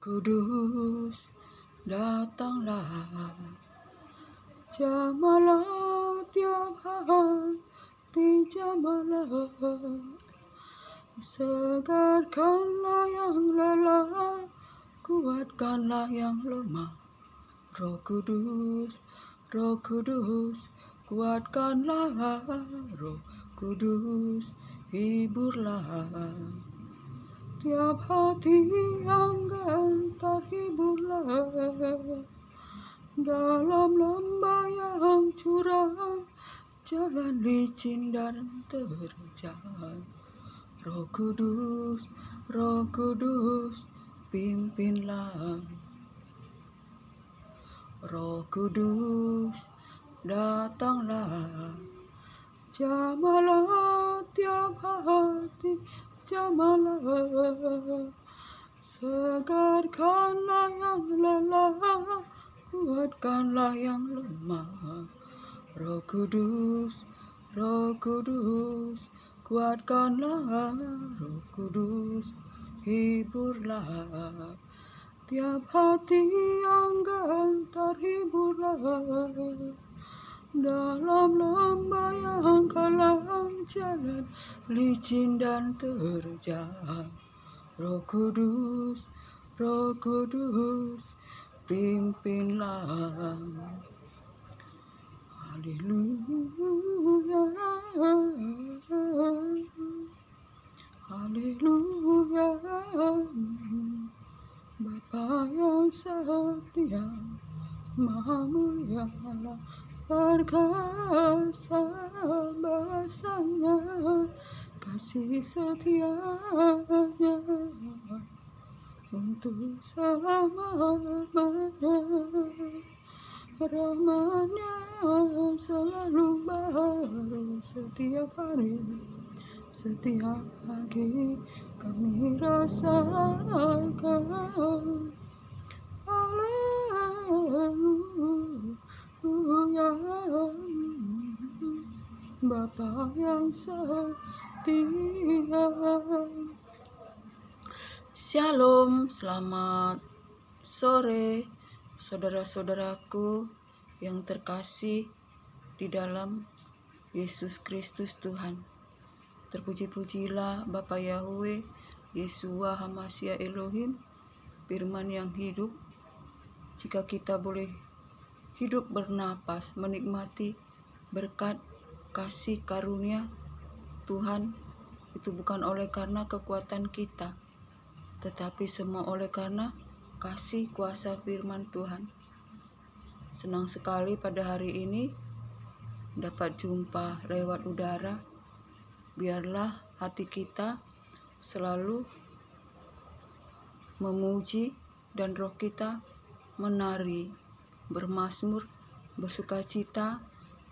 Kudus, datanglah. Jamalah tiap hati, jamalah. Segarkanlah yang lelah, kuatkanlah yang lemah. Roh Kudus, Roh Kudus, kuatkanlah. Roh Kudus, hiburlah. Tiap hati yang gentar, hiburlah. Dalam lembah yang curam, jalan licin dan terjal. Roh Kudus, Roh Kudus, pimpinlah. Roh Kudus, datanglah. Jamalah tiap hati, jamalah. Segarkanlah yang lelah, kuatkanlah yang lemah. Roh Kudus, Roh Kudus, kuatkanlah. Roh Kudus, hiburlah. Tiap hati yang gentar, hiburlah. Dalam lembah yang kelam, jalan licin dan terjal. Roh Kudus, Roh Kudus, pimpinlah. Haleluya, haleluya. Bapa yang setia, Maha mulia, perkasa bahasanya, kasih setianya untuk selama-lamanya. Rahmat-Nya selalu baru setiap hari, setiap pagi kami rasakan. Haleluya, Bapa yang setia. Shalom, selamat sore saudara-saudaraku yang terkasih di dalam Yesus Kristus Tuhan. Terpuji-pujilah Bapa Yahweh, Yeshua Hamashiach Elohim, firman yang hidup. Jika kita boleh hidup bernapas, menikmati berkat kasih karunia Tuhan, itu bukan oleh karena kekuatan kita, tetapi semua oleh karena kasih kuasa firman Tuhan. Senang sekali pada hari ini dapat jumpa lewat udara. Biarlah hati kita selalu memuji dan roh kita menari, bermazmur, bersukacita,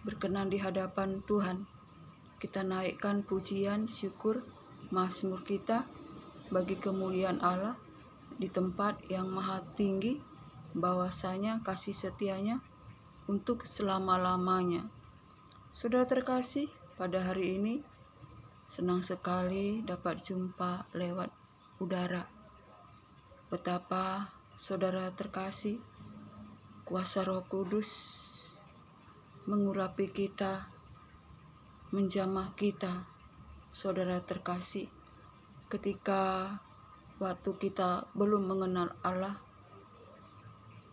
berkenan di hadapan Tuhan. Kita naikkan pujian, syukur, mazmur kita bagi kemuliaan Allah di tempat yang maha tinggi, bahwasanya kasih setianya untuk selama-lamanya. Saudara terkasih, pada hari ini senang sekali dapat jumpa lewat udara. Betapa saudara terkasih, kuasa Roh Kudus mengurapi kita, menjamah kita. Saudara terkasih, ketika waktu kita belum mengenal Allah,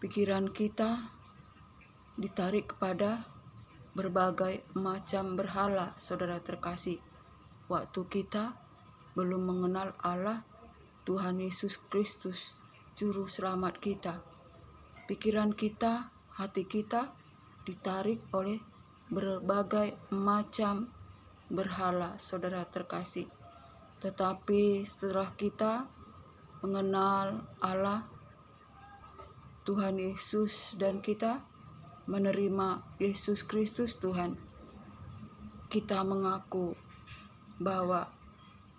pikiran kita ditarik kepada berbagai macam berhala. Saudara terkasih, waktu kita belum mengenal Allah, Tuhan Yesus Kristus, Juru Selamat kita, pikiran kita, hati kita ditarik oleh berbagai macam berhala. Saudara terkasih, tetapi setelah kita mengenal Allah, Tuhan Yesus, dan kita menerima Yesus Kristus Tuhan, kita mengaku bahwa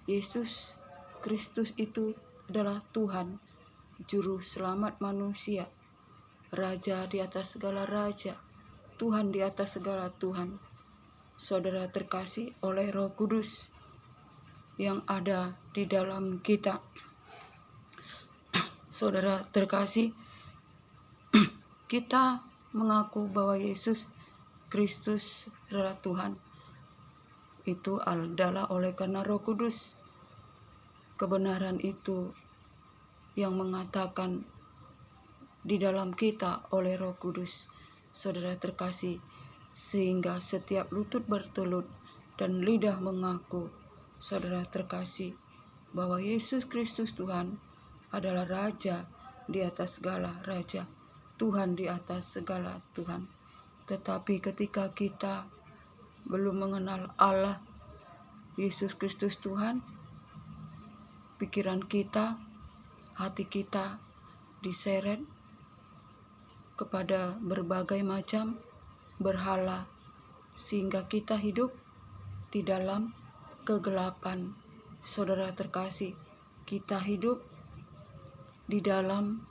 Yesus Kristus itu adalah Tuhan, Juru Selamat manusia, Raja di atas segala raja, Tuhan di atas segala Tuhan. Saudara terkasih, oleh Roh Kudus yang ada di dalam kita, Saudara terkasih, kita mengaku bahwa Yesus Kristus adalah Tuhan. Itu adalah oleh karena Roh Kudus. Kebenaran itu yang mengatakan di dalam kita oleh Roh Kudus, saudara terkasih, sehingga setiap lutut bertelut dan lidah mengaku, saudara terkasih, bahwa Yesus Kristus Tuhan adalah Raja di atas segala raja, Tuhan di atas segala Tuhan. Tetapi ketika kita belum mengenal Allah, Yesus Kristus Tuhan, pikiran kita, hati kita diseret kepada berbagai macam berhala, sehingga kita hidup di dalam kegelapan. Saudara terkasih, kita hidup di dalam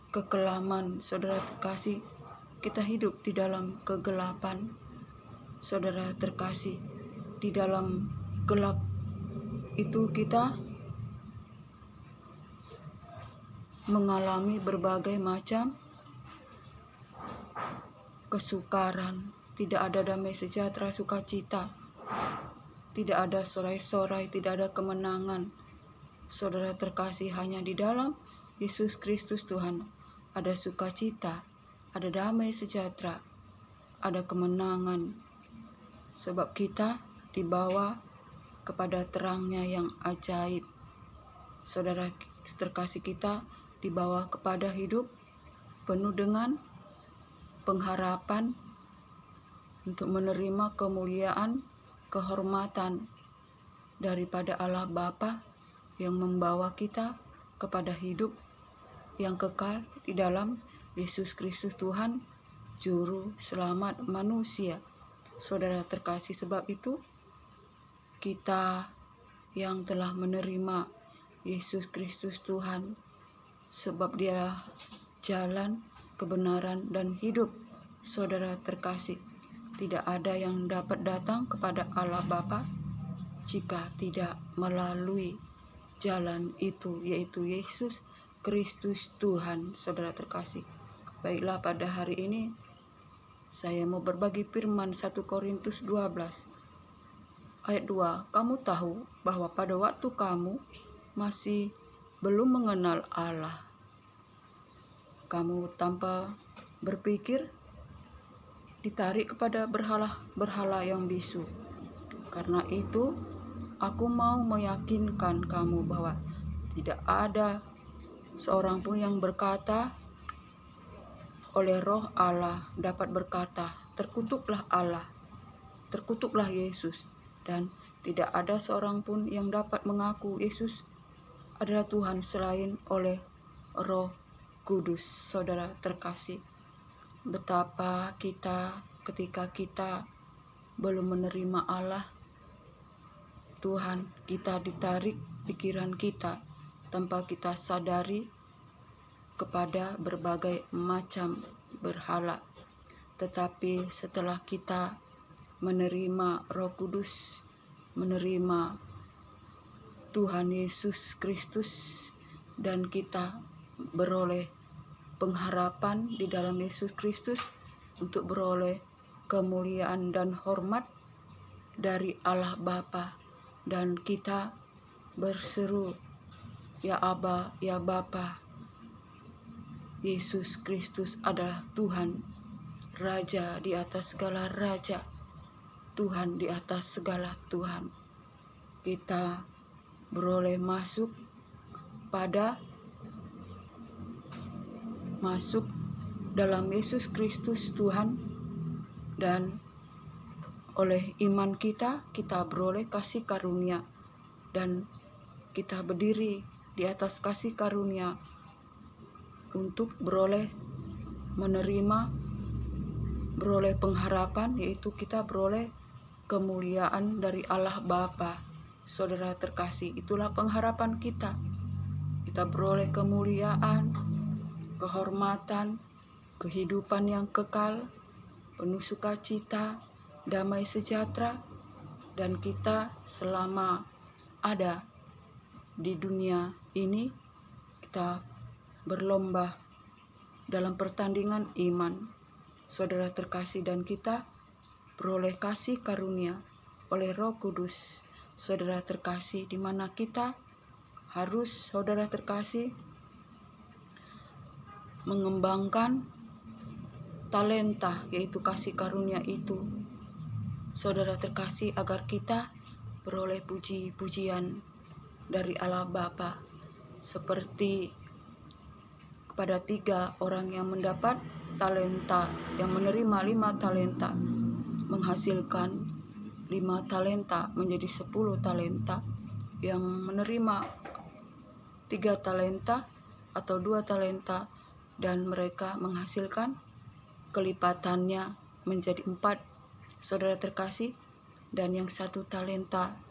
kekelaman. Saudara terkasih, kita hidup di dalam kegelapan. Saudara terkasih, di dalam gelap itu kita mengalami berbagai macam kesukaran. Tidak ada damai sejahtera, sukacita, tidak ada sorai-sorai, tidak ada kemenangan. Saudara terkasih, hanya di dalam Yesus Kristus Tuhan ada sukacita, ada damai sejahtera, ada kemenangan. Sebab kita dibawa kepada terangnya yang ajaib. Saudara terkasih, kita dibawa kepada hidup penuh dengan pengharapan untuk menerima kemuliaan, kehormatan daripada Allah Bapa yang membawa kita kepada hidup yang kekal di dalam Yesus Kristus Tuhan, Juru Selamat manusia. Saudara terkasih, sebab itu kita yang telah menerima Yesus Kristus Tuhan, sebab Dia jalan, kebenaran, dan hidup. Saudara terkasih, tidak ada yang dapat datang kepada Allah Bapa jika tidak melalui jalan itu, yaitu Yesus Kristus Tuhan. Saudara terkasih, baiklah, pada hari ini saya mau berbagi firman 1 Korintus 12 ayat 2. Kamu tahu bahwa pada waktu kamu masih belum mengenal Allah, kamu tanpa berpikir ditarik kepada berhala yang bisu. Karena itu, aku mau meyakinkan kamu bahwa tidak ada seorang pun yang berkata oleh Roh Allah dapat berkata, terkutuklah Allah, terkutuklah Yesus. Dan tidak ada seorang pun yang dapat mengaku Yesus adalah Tuhan selain oleh Roh Kudus. Saudara terkasih, betapa kita ketika kita belum menerima Allah Tuhan, kita ditarik pikiran kita tanpa kita sadari kepada berbagai macam berhala. Tetapi setelah kita menerima Roh Kudus, menerima Tuhan Yesus Kristus, dan kita beroleh pengharapan di dalam Yesus Kristus untuk beroleh kemuliaan dan hormat dari Allah Bapa, dan kita berseru, ya Aba, ya Bapa. Yesus Kristus adalah Tuhan, Raja di atas segala raja, Tuhan di atas segala Tuhan. Kita beroleh masuk dalam Yesus Kristus Tuhan, dan oleh iman kita beroleh kasih karunia, dan kita berdiri di atas kasih karunia untuk beroleh pengharapan, yaitu kita beroleh kemuliaan dari Allah Bapa. Saudara terkasih, itulah pengharapan kita. Kita beroleh kemuliaan, kehormatan, kehidupan yang kekal, penuh sukacita, damai sejahtera, dan kita selama ada di dunia ini, kita berlomba dalam pertandingan iman, saudara terkasih, dan kita beroleh kasih karunia oleh Roh Kudus, saudara terkasih, di mana kita harus, saudara terkasih, mengembangkan talenta, yaitu kasih karunia itu, saudara terkasih, agar kita beroleh puji-pujian dari Allah Bapa, seperti kepada 3 orang yang mendapat talenta, yang menerima 5 talenta, menghasilkan 5 talenta menjadi 10 talenta, yang menerima 3 talenta atau 2 talenta, dan mereka menghasilkan kelipatannya menjadi 4, saudara terkasih, dan yang 1 talenta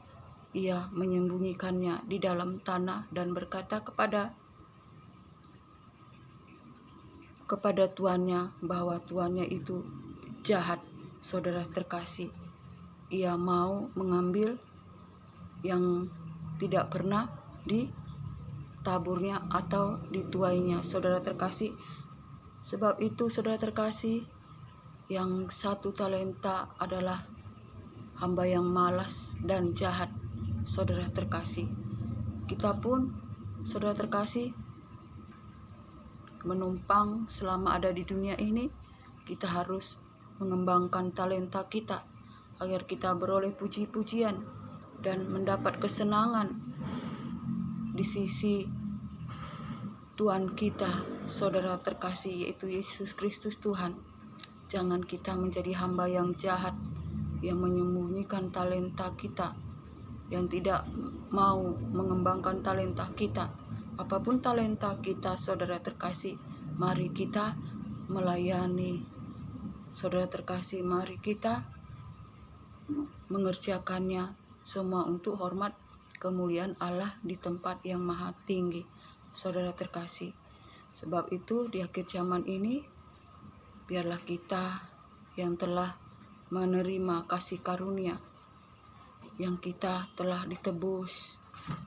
ia menyembunyikannya di dalam tanah dan berkata kepada tuannya bahwa tuannya itu jahat, saudara terkasih. Ia mau mengambil yang tidak pernah ditaburnya atau dituainya, saudara terkasih. Sebab itu, saudara terkasih, yang 1 talenta adalah hamba yang malas dan jahat, saudara terkasih. Kita pun, saudara terkasih, menumpang selama ada di dunia ini, kita harus mengembangkan talenta kita agar kita beroleh puji-pujian dan mendapat kesenangan di sisi Tuhan kita, saudara terkasih, yaitu Yesus Kristus Tuhan. Jangan kita menjadi hamba yang jahat, yang menyembunyikan talenta kita, yang tidak mau mengembangkan talenta kita. Apapun talenta kita, saudara terkasih, mari kita melayani, saudara terkasih, mari kita mengerjakannya semua untuk hormat kemuliaan Allah di tempat yang maha tinggi, saudara terkasih. Sebab itu di akhir zaman ini, biarlah kita yang telah menerima kasih karunia, yang kita telah ditebus,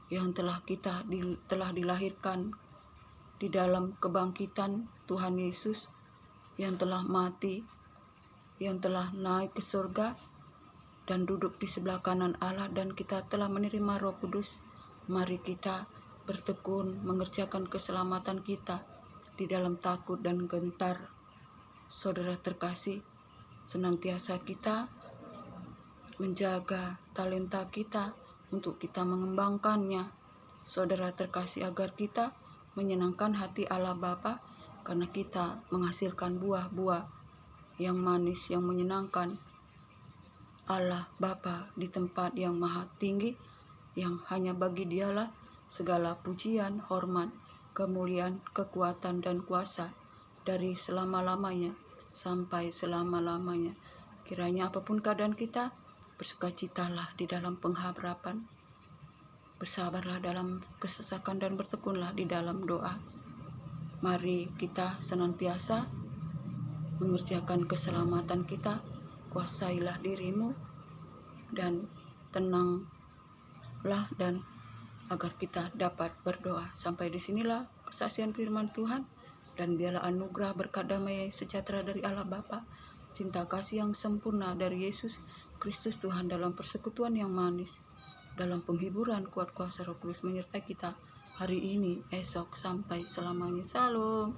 yang telah dilahirkan di dalam kebangkitan Tuhan Yesus, yang telah mati, yang telah naik ke surga dan duduk di sebelah kanan Allah, dan kita telah menerima Roh Kudus. Mari kita bertekun mengerjakan keselamatan kita di dalam takut dan gentar, saudara terkasih. Senantiasa kita menjaga talenta kita untuk kita mengembangkannya, saudara terkasih, agar kita menyenangkan hati Allah Bapa, karena kita menghasilkan buah-buah yang manis, yang menyenangkan Allah Bapa di tempat yang maha tinggi, yang hanya bagi Dialah segala pujian, hormat, kemuliaan, kekuatan, dan kuasa dari selama-lamanya sampai selama-lamanya. Kiranya apapun keadaan kita, bersukacitalah di dalam pengharapan, bersabarlah dalam kesesakan, dan bertekunlah di dalam doa. Mari kita senantiasa mengerjakan keselamatan kita. Kuasailah dirimu dan tenanglah, dan agar kita dapat berdoa. Sampai di sinilah kesaksian firman Tuhan, dan biarlah anugerah berkat damai sejahtera dari Allah Bapa, cinta kasih yang sempurna dari Yesus Kristus Tuhan, dalam persekutuan yang manis, dalam penghiburan kuat kuasa Roh Kudus menyertai kita hari ini, esok, sampai selamanya. Salam.